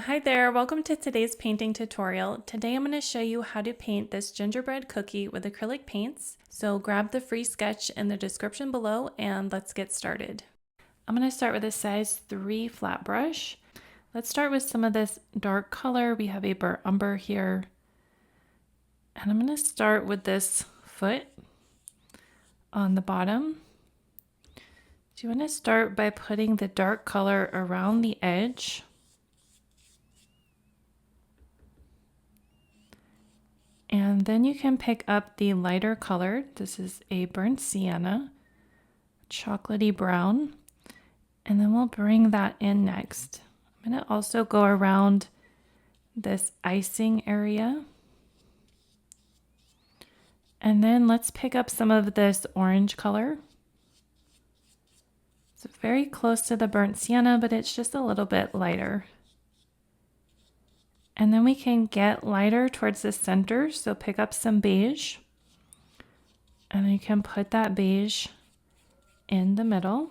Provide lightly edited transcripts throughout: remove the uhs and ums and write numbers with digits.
Hi there, welcome to today's painting tutorial. Today I'm going to show you how to paint this gingerbread cookie with acrylic paints. So grab the free sketch in the description below and let's get started. I'm going to start with a size 3 flat brush. Let's start with some of this dark color. We have a burnt umber here. And I'm going to start with this foot on the bottom. So you want to start by putting the dark color around the edge. And then you can pick up the lighter color. This is a burnt sienna, chocolatey brown. And then we'll bring that in next. I'm going to also go around this icing area. And then let's pick up some of this orange color. It's very close to the burnt sienna, but it's just a little bit lighter. And then we can get lighter towards the center, so pick up some beige. And you can put that beige in the middle.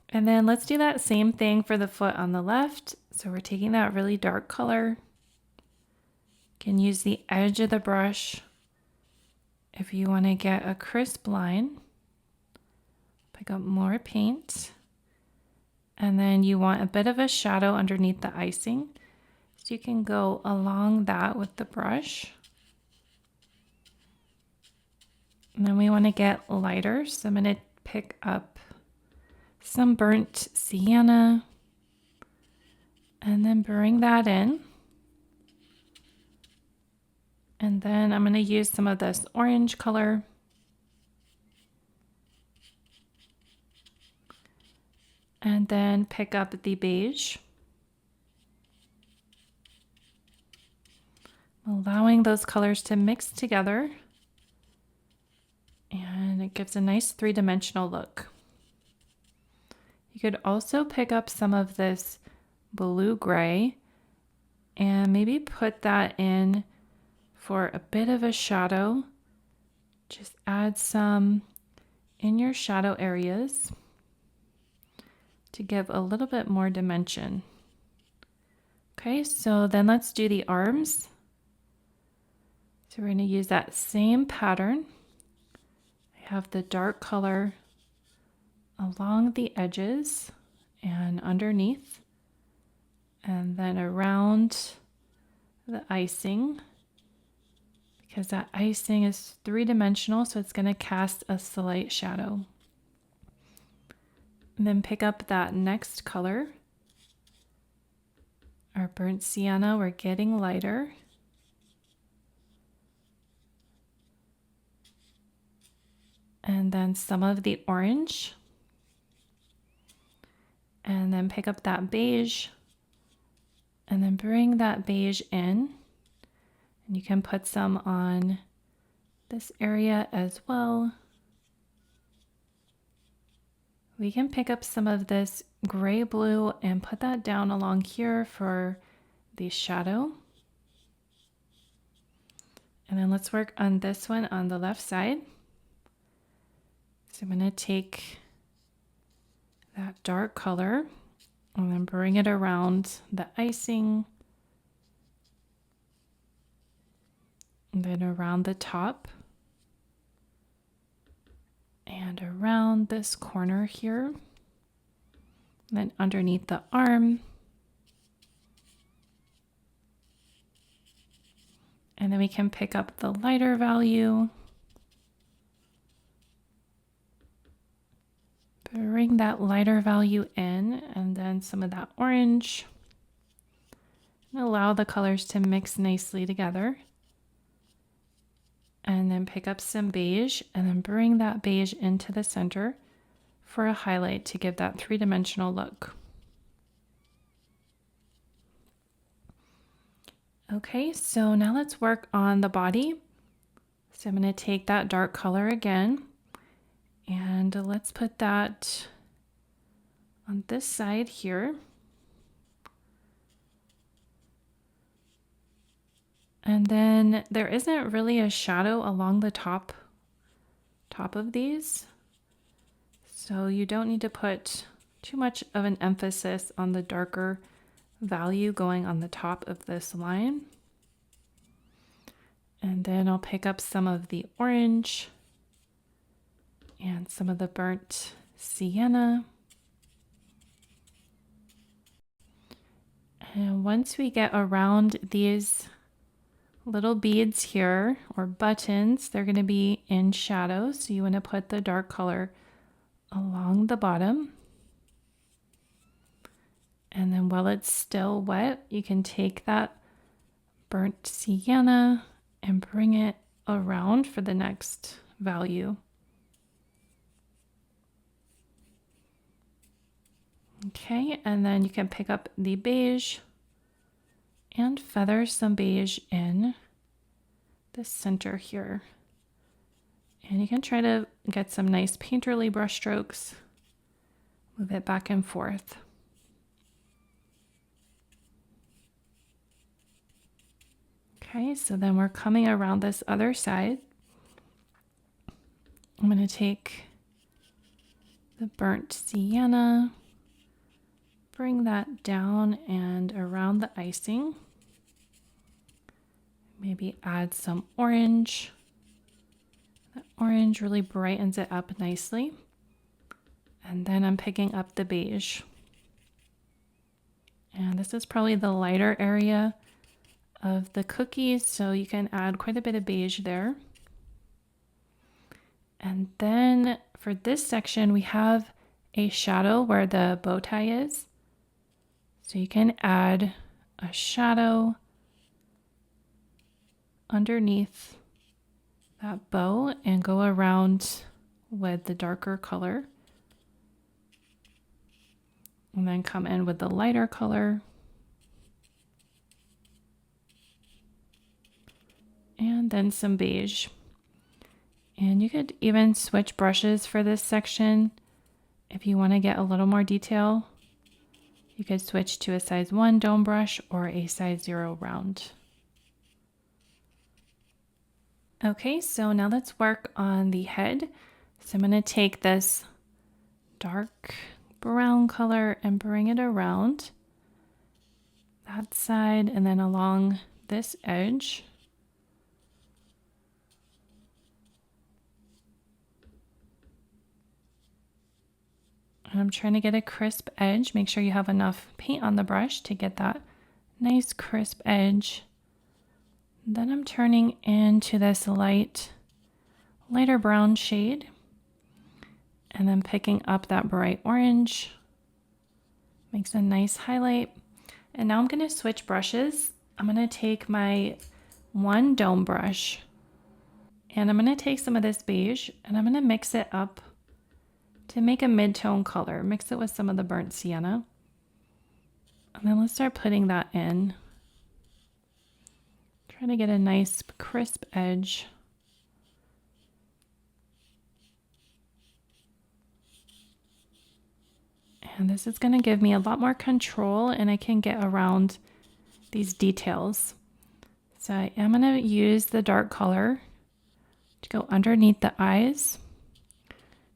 And then let's do that same thing for the foot on the left. So we're taking that really dark color. You can use the edge of the brush if you want to get a crisp line. Pick up more paint. And then you want a bit of a shadow underneath the icing. So you can go along that with the brush. And then we want to get lighter. So I'm going to pick up some burnt sienna. And then bring that in. And then I'm going to use some of this orange color. And then pick up the beige. Allowing those colors to mix together. And it gives a nice three-dimensional look. You could also pick up some of this blue-gray and maybe put that in for a bit of a shadow. Just add some in your shadow areas to give a little bit more dimension. Okay, so then let's do the arms. So we're going to use that same pattern. I have the dark color along the edges and underneath, and then around the icing, because that icing is three-dimensional, so it's going to cast a slight shadow. And then pick up that next color, our burnt sienna. We're getting lighter. And then some of the orange. And then pick up that beige. And then bring that beige in. And you can put some on this area as well. We can pick up some of this gray blue and put that down along here for the shadow. And then let's work on this one on the left side. So I'm going to take that dark color and then bring it around the icing. And then around the top. And around this corner here. And then underneath the arm. And then we can pick up the lighter value. Bring that lighter value in, and then some of that orange. And allow the colors to mix nicely together. And then pick up some beige, and then bring that beige into the center for a highlight to give that three-dimensional look. Okay, so now let's work on the body. So I'm going to take that dark color again, and let's put that on this side here. And then there isn't really a shadow along the top of these. So you don't need to put too much of an emphasis on the darker value going on the top of this line. And then I'll pick up some of the orange and some of the burnt sienna. And once we get around these little beads here, or buttons, they're going to be in shadow. So you want to put the dark color along the bottom. And then while it's still wet, you can take that burnt sienna and bring it around for the next value. Okay, and then you can pick up the beige and feather some beige in the center here. And you can try to get some nice painterly brush strokes. Move it back and forth. Okay, so then we're coming around this other side. I'm going to take the burnt sienna, bring that down and around the icing. Maybe add some orange. The orange really brightens it up nicely. And then I'm picking up the beige. And this is probably the lighter area of the cookies, so you can add quite a bit of beige there. And then for this section, we have a shadow where the bow tie is. So you can add a shadow underneath that bow and go around with the darker color. And then come in with the lighter color. And then some beige. And you could even switch brushes for this section. If you want to get a little more detail, you could switch to a size 1 dome brush or a size 0 round. Okay, so now let's work on the head. So I'm going to take this dark brown color and bring it around that side and then along this edge. And I'm trying to get a crisp edge. Make sure you have enough paint on the brush to get that nice crisp edge. Then I'm turning into this lighter brown shade. And then picking up that bright orange. Makes a nice highlight. And now I'm going to switch brushes. I'm going to take my 1 dome brush. And I'm going to take some of this beige and I'm going to mix it up to make a mid-tone color. Mix it with some of the burnt sienna. And then let's start putting that in. Try to get a nice crisp edge. And this is going to give me a lot more control and I can get around these details. So I am going to use the dark color to go underneath the eyes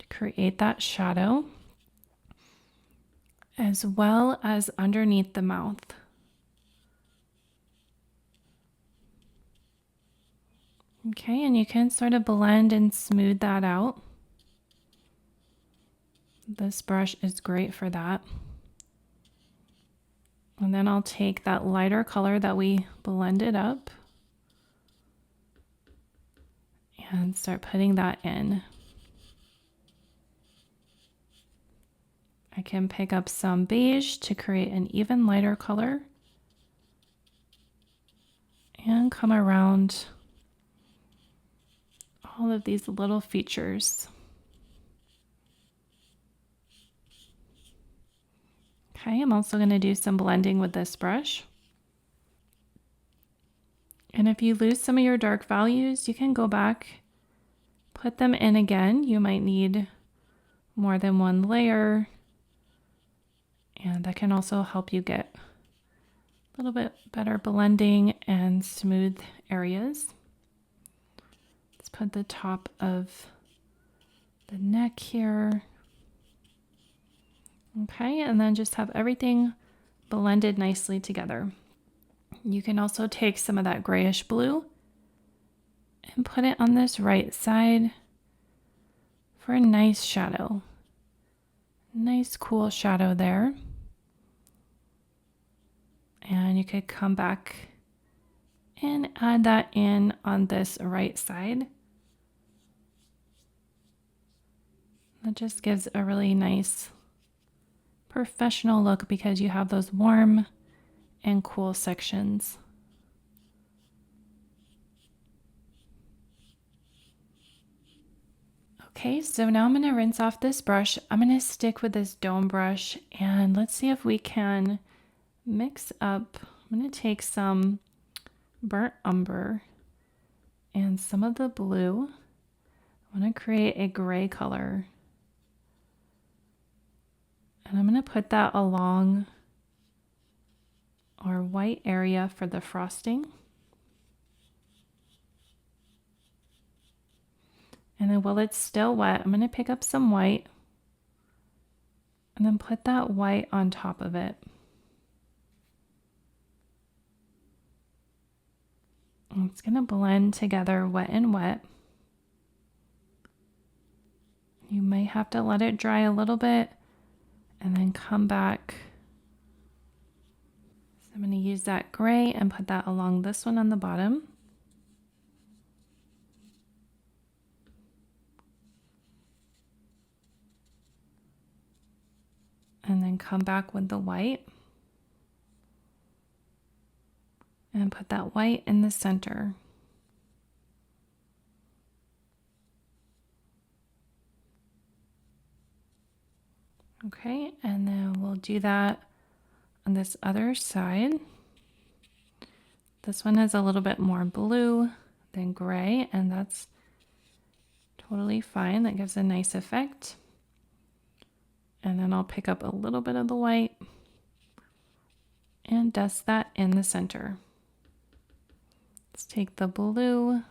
to create that shadow, as well as underneath the mouth. Okay, and you can sort of blend and smooth that out. This brush is great for that. And then I'll take that lighter color that we blended up and start putting that in. I can pick up some beige to create an even lighter color and come around all of these little features. Okay, I'm also going to do some blending with this brush. And if you lose some of your dark values, you can go back, put them in again. You might need more than one layer. And that can also help you get a little bit better blending and smooth areas. Let's put the top of the neck here. Okay, and then just have everything blended nicely together. You can also take some of that grayish blue and put it on this right side for a nice shadow. Nice cool shadow there. And you could come back and add that in on this right side. That just gives a really nice professional look because you have those warm and cool sections. Okay, so now I'm going to rinse off this brush. I'm going to stick with this dome brush and let's see if we can mix up. I'm going to take some burnt umber and some of the blue. I want to create a gray color. And I'm going to put that along our white area for the frosting. And then while it's still wet, I'm going to pick up some white and then put that white on top of it. And it's going to blend together wet and wet. You might have to let it dry a little bit and then come back. So I'm going to use that gray and put that along this one on the bottom. And then come back with the white. And put that white in the center. Okay, and then we'll do that on this other side. This one is a little bit more blue than gray, and that's totally fine. That gives a nice effect. And then I'll pick up a little bit of the white and dust that in the center. Let's take the blue,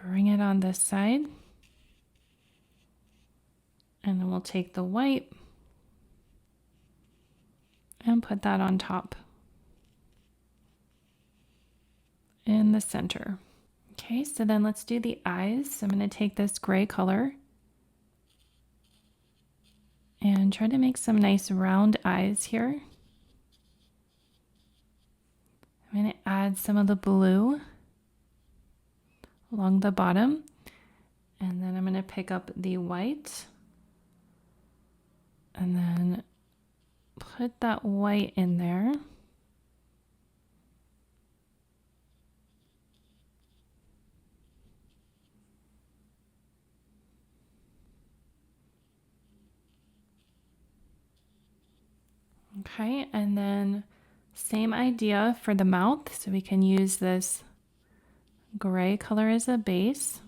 bring it on this side, and then we'll take the white and put that on top in the center. Okay, so then let's do the eyes. So I'm going to take this gray color and try to make some nice round eyes here. I'm going to add some of the blue along the bottom, and then I'm going to pick up the white and then put that white in there. Okay, and then same idea for the mouth. So we can use this gray color as a base.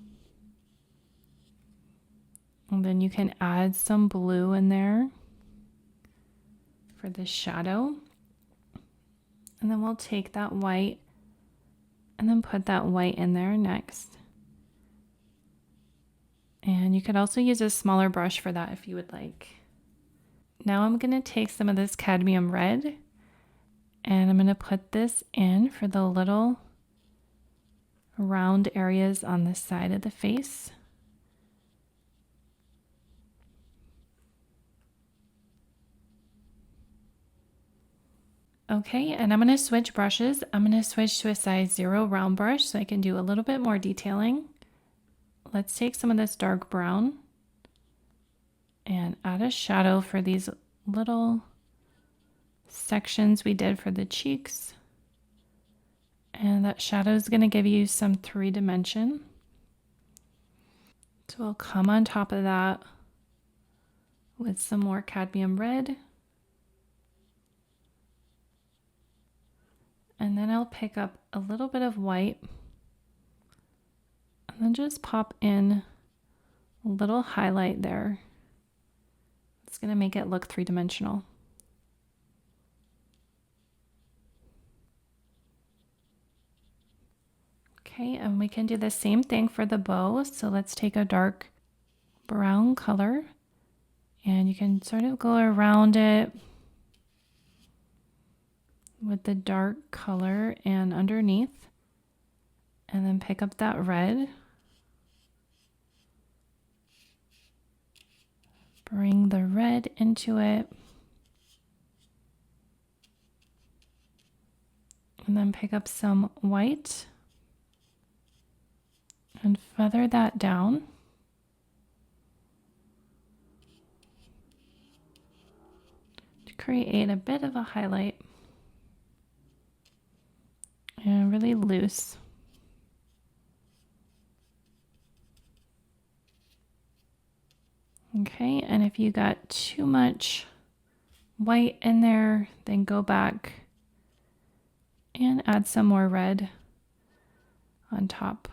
And then you can add some blue in there for the shadow. And then we'll take that white and then put that white in there next. And you could also use a smaller brush for that if you would like. Now I'm going to take some of this cadmium red and I'm going to put this in for the little round areas on the side of the face. Okay, and I'm going to switch brushes. I'm going to switch to a size 0 round brush so I can do a little bit more detailing. Let's take some of this dark brown and add a shadow for these little sections we did for the cheeks. And that shadow is going to give you some 3-dimension. So we'll come on top of that with some more cadmium red. And then I'll pick up a little bit of white and then just pop in a little highlight there. It's going to make it look 3-dimensional. Okay, and we can do the same thing for the bow. So let's take a dark brown color And you can sort of go around it with the dark color and underneath. And then pick up that red. Bring the red into it. And then pick up some white and feather that down. To create a bit of a highlight. And really loose. Okay, and if you got too much white in there, then go back and add some more red on top.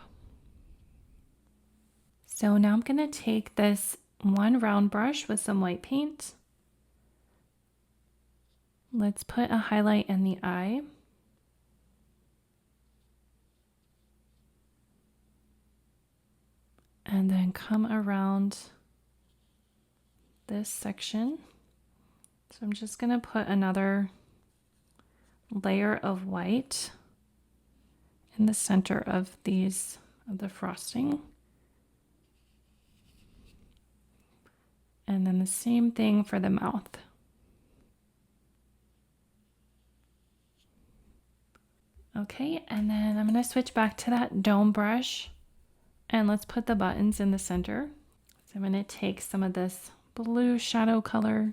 So now I'm going to take this one round brush with some white paint. Let's put a highlight in the eye. And then come around this section. So I'm just going to put another layer of white in the center of the frosting. And then the same thing for the mouth. Okay, and then I'm going to switch back to that dome brush and let's put the buttons in the center. So I'm going to take some of this blue shadow color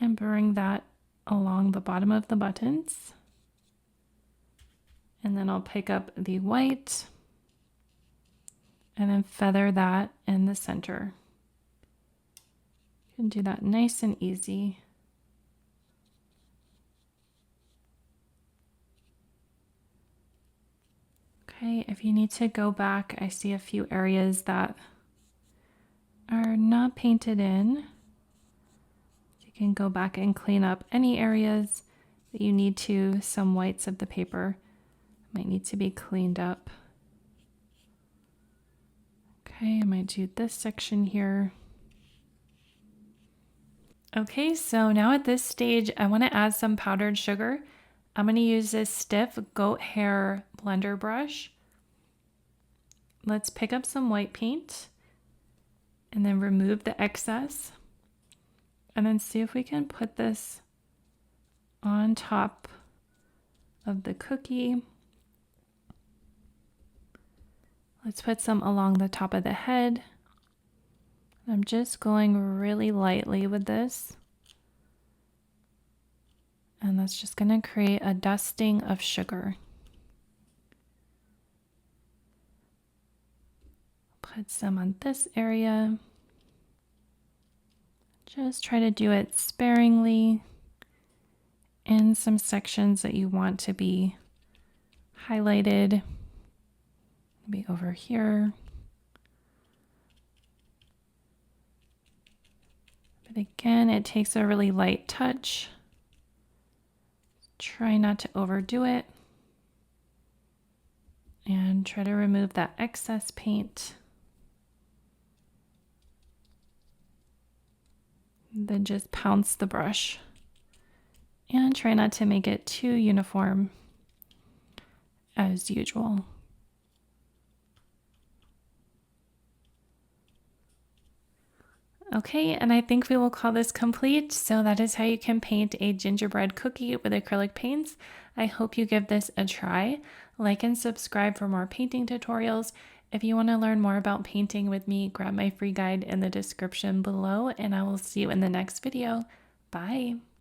and bring that along the bottom of the buttons. And then I'll pick up the white and then feather that in the center. You can do that nice and easy. Okay, if you need to go back, I see a few areas that are not painted in. You can go back and clean up any areas that you need to. Some whites of the paper might need to be cleaned up. Okay, I might do this section here. Okay, so now at this stage, I want to add some powdered sugar. I'm going to use this stiff goat hair blender brush. Let's pick up some white paint and then remove the excess. And then see if we can put this on top of the cookie. Let's put some along the top of the head. I'm just going really lightly with this. And that's just going to create a dusting of sugar. Put some on this area. Just try to do it sparingly in some sections that you want to be highlighted. Maybe over here. But again, it takes a really light touch. Try not to overdo it. And try to remove that excess paint. Then just pounce the brush. And try not to make it too uniform as usual. Okay, and I think we will call this complete. So that is how you can paint a gingerbread cookie with acrylic paints. I hope you give this a try. Like and subscribe for more painting tutorials. If you want to learn more about painting with me, grab my free guide in the description below, and I will see you in the next video. Bye!